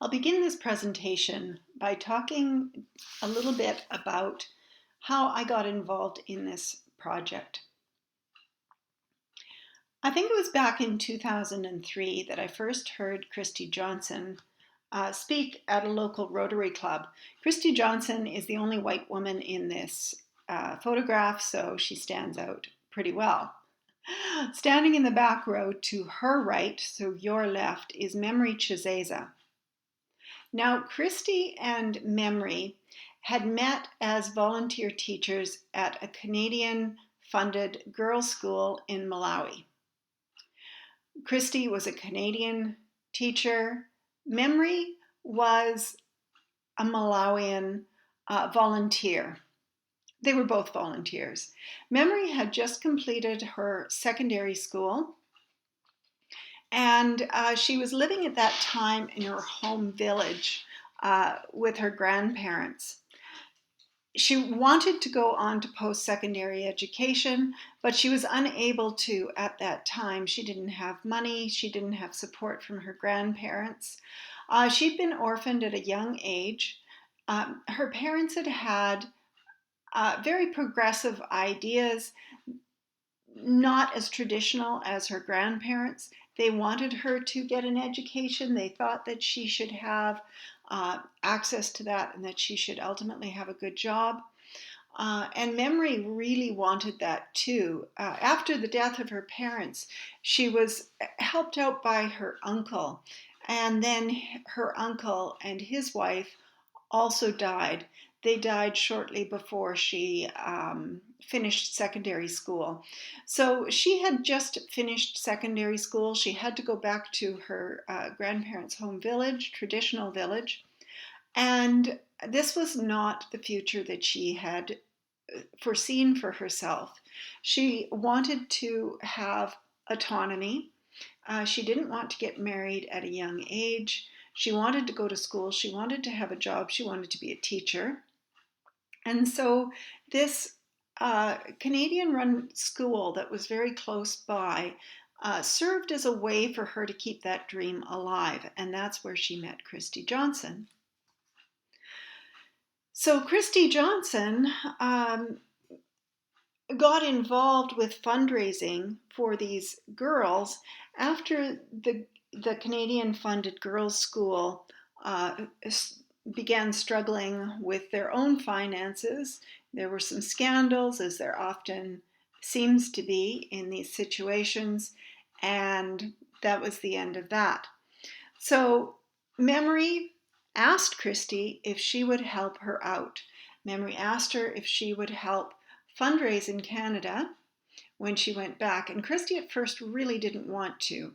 I'll begin this presentation by talking a little bit about how I got involved in this project. I think it was back in 2003 that I first heard Christy Johnson speak at a local Rotary Club. Christy Johnson is the only white woman in this photograph, so she stands out pretty well. Standing in the back row to her right, so your left, is Memory Chizeza. Now, Christy and Memory had met as volunteer teachers at a Canadian-funded girls' school in Malawi. Christy was a Canadian teacher. Memory was a Malawian volunteer. They were both volunteers. Memory had just completed her secondary school, and she was living at that time in her home village with her grandparents. She wanted to go on to post-secondary education, but she was unable to at that time. She didn't have money. She didn't have support from her grandparents. She'd been orphaned at a young age. Her parents had very progressive ideas, not as traditional as her grandparents. They wanted her to get an education. They thought that she should have access to that and that she should ultimately have a good job. And Memory really wanted that too. After the death of her parents, she was helped out by her uncle. And then her uncle and his wife also died. They died shortly before she finished secondary school. So she had just finished secondary school. She had to go back to her grandparents' home village, traditional village. And this was not the future that she had foreseen for herself. She wanted to have autonomy. She didn't want to get married at a young age. She wanted to go to school. She wanted to have a job. She wanted to be a teacher. And so this Canadian-run school that was very close by served as a way for her to keep that dream alive. And that's where she met Christy Johnson. So Christy Johnson got involved with fundraising for these girls after the Canadian-funded girls' school began struggling with their own finances. There were some scandals, as there often seems to be in these situations, and that was the end of that. So Memory asked Christy if she would help her out. Memory asked her if she would help fundraise in Canada when she went back. And Christy at first really didn't want to,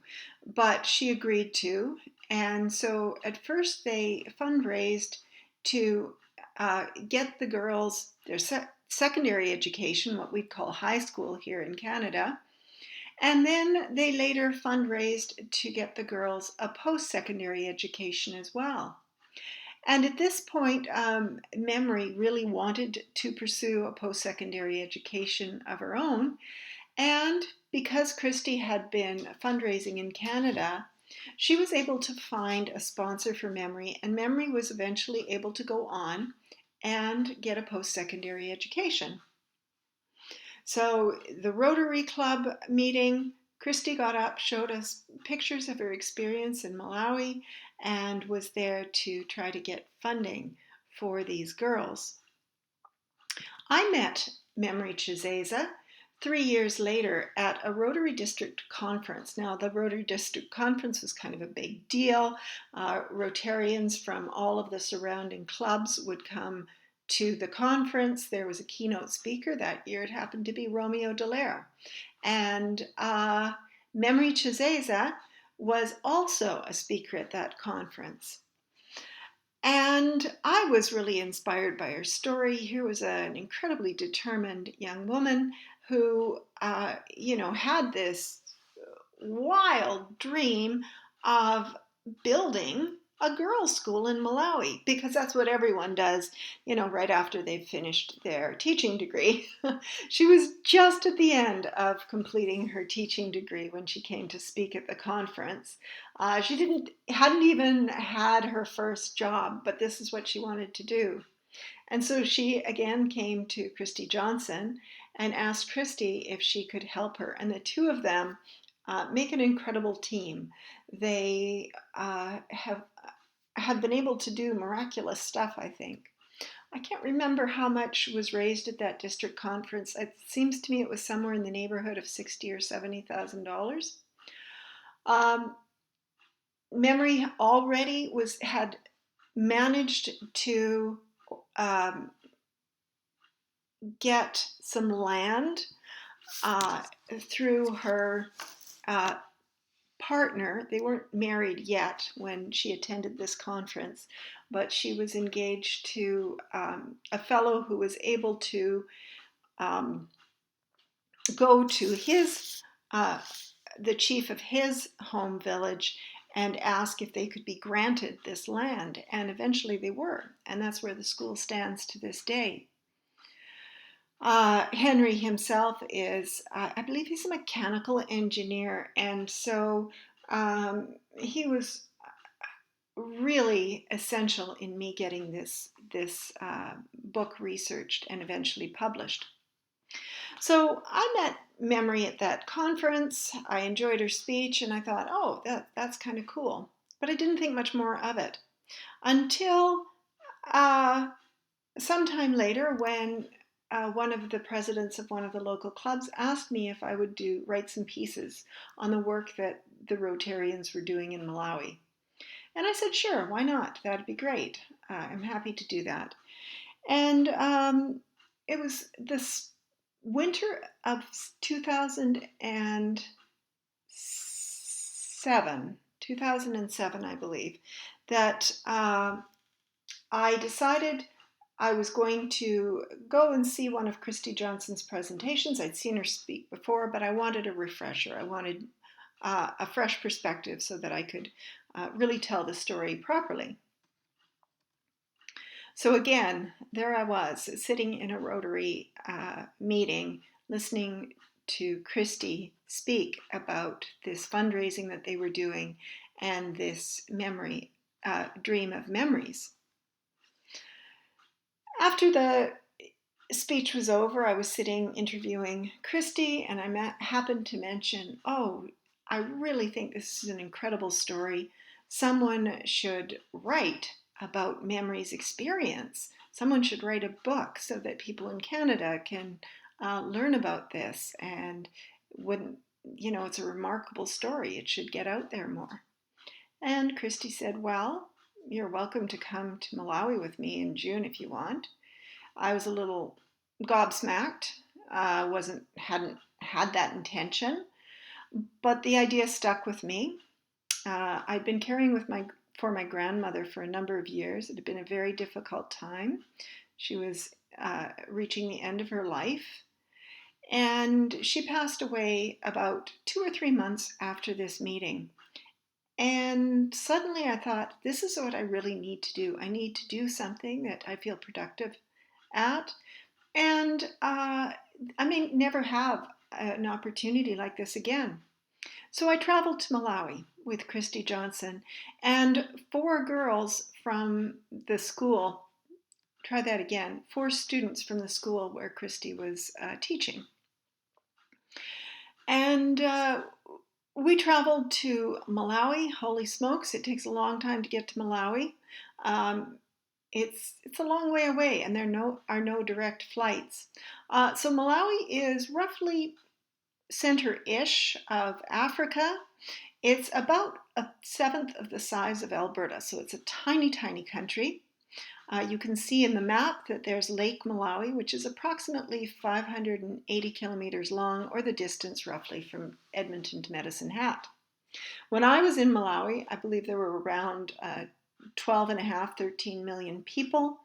but she agreed to. And so at first they fundraised to get the girls their secondary education, what we'd call high school here in Canada. And then they later fundraised to get the girls a post-secondary education as well. And at this point, Memory really wanted to pursue a post-secondary education of her own. And because Christy had been fundraising in Canada, she was able to find a sponsor for Memory, and Memory was eventually able to go on and get a post-secondary education. So the Rotary Club meeting, Christy got up, showed us pictures of her experience in Malawi, and was there to try to get funding for these girls. I met Memory Chizeza 3 years later at a Rotary District conference. Now, the Rotary District conference was kind of a big deal. Rotarians from all of the surrounding clubs would come to the conference. There was a keynote speaker. That year it happened to be Romeo Dallaire. And Memory Chizeza was also a speaker at that conference. And I was really inspired by her story. Here was an incredibly determined young woman who, had this wild dream of building a girls' school in Malawi, because that's what everyone does, right after they've finished their teaching degree. She was just at the end of completing her teaching degree when she came to speak at the conference. She hadn't even had her first job, but this is what she wanted to do. And so she again came to Christy Johnson and asked Christy if she could help her. And the two of them make an incredible team. They have been able to do miraculous stuff, I think. I can't remember how much was raised at that district conference. It seems to me it was somewhere in the neighborhood of $60,000 or $70,000. Memory already had managed to get some land through her partner. They weren't married yet when she attended this conference, but she was engaged to a fellow who was able to go to the chief of his home village and ask if they could be granted this land. And eventually they were. And that's where the school stands to this day. Henry himself is, I believe he's a mechanical engineer. And so he was really essential in me getting this book researched and eventually published. So I met Memory at that conference. I enjoyed her speech and I thought, oh, that's kind of cool. But I didn't think much more of it until sometime later when one of the presidents of one of the local clubs asked me if I would write some pieces on the work that the Rotarians were doing in Malawi. And I said, sure, why not? That'd be great. I'm happy to do that. And it was this winter of 2007, I believe, that I decided I was going to go and see one of Christy Johnson's presentations. I'd seen her speak before, but I wanted a refresher. I wanted a fresh perspective so that I could really tell the story properly. So again, there I was, sitting in a Rotary meeting, listening to Christy speak about this fundraising that they were doing and this dream of memories. After the speech was over, I was sitting interviewing Christy, and I happened to mention, oh, I really think this is an incredible story. Someone should write about Memory's experience. Someone should write a book so that people in Canada can learn about this, and it's a remarkable story. It should get out there more. And Christy said, well, you're welcome to come to Malawi with me in June if you want. I was a little gobsmacked. Hadn't had that intention, but the idea stuck with me. I'd been caring for my grandmother for a number of years. It had been a very difficult time. She was reaching the end of her life, and she passed away about 2 or 3 months after this meeting. And suddenly I thought, this is what I really need to do. I need to do something that I feel productive at. And I may never have an opportunity like this again. So I traveled to Malawi with Christy Johnson and 4 girls from the school. Try that again. 4 students from the school where Christy was teaching. And we traveled to Malawi. Holy smokes, it takes a long time to get to Malawi. It's a long way away, and there are no direct flights. So Malawi is roughly center-ish of Africa. It's about 1/7 of the size of Alberta, so it's a tiny, tiny country. You can see in the map that there's Lake Malawi, which is approximately 580 kilometers long, or the distance roughly from Edmonton to Medicine Hat. When I was in Malawi, I believe there were around 12.5, 13 million people.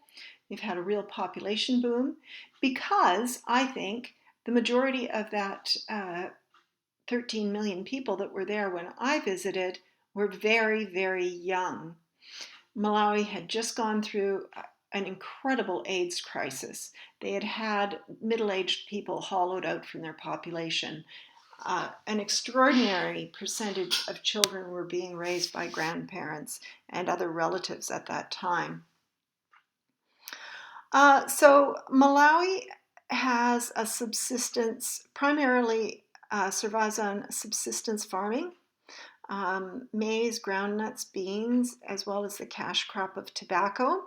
They've had a real population boom because I think the majority of that 13 million people that were there when I visited were very, very young. Malawi had just gone through an incredible AIDS crisis. They had middle-aged people hollowed out from their population. an extraordinary percentage of children were being raised by grandparents and other relatives at that time. So Malawi has a subsistence, primarily survives on subsistence farming, maize, groundnuts, beans, as well as the cash crop of tobacco.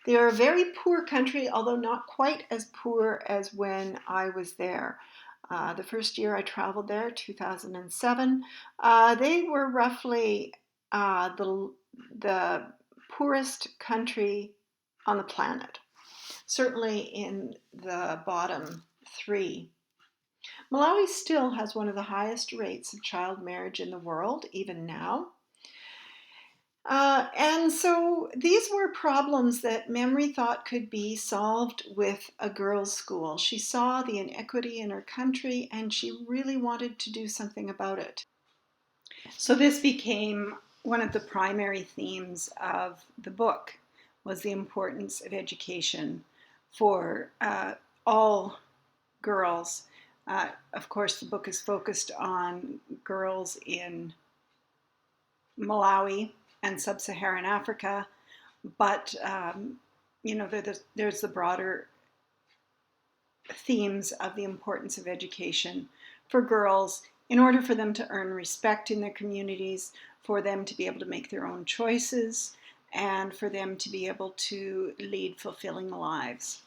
They are a very poor country, although not quite as poor as when I was there. The first year I traveled there, 2007, they were roughly the poorest country on the planet, certainly in the bottom three. Malawi still has one of the highest rates of child marriage in the world, even now. And so these were problems that Memory thought could be solved with a girls' school. She saw the inequity in her country and she really wanted to do something about it. So this became one of the primary themes of the book, was the importance of education for all girls. Of course, the book is focused on girls in Malawi and sub-Saharan Africa, but there's the broader themes of the importance of education for girls in order for them to earn respect in their communities, for them to be able to make their own choices, and for them to be able to lead fulfilling lives.